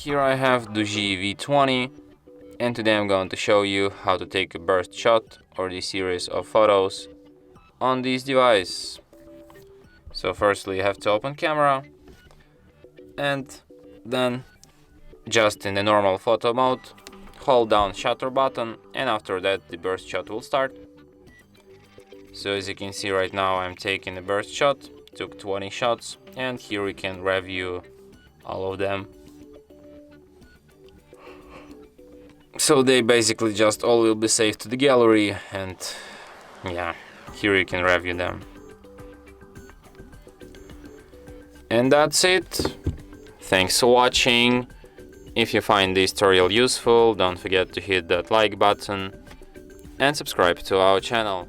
Here I have DOOGEE V20, and today I'm going to show you how to take a burst shot or the series of photos on this device. So firstly you have to open camera, and then just in the normal photo mode hold down shutter button, and after that the burst shot will start. So as you can see right now I'm taking a burst shot, took 20 shots, and here we can review all of them. So they basically just all will be saved to the gallery, and yeah, here you can review them. And that's it. Thanks for watching. If you find this tutorial useful, don't forget to hit that like button and subscribe to our channel.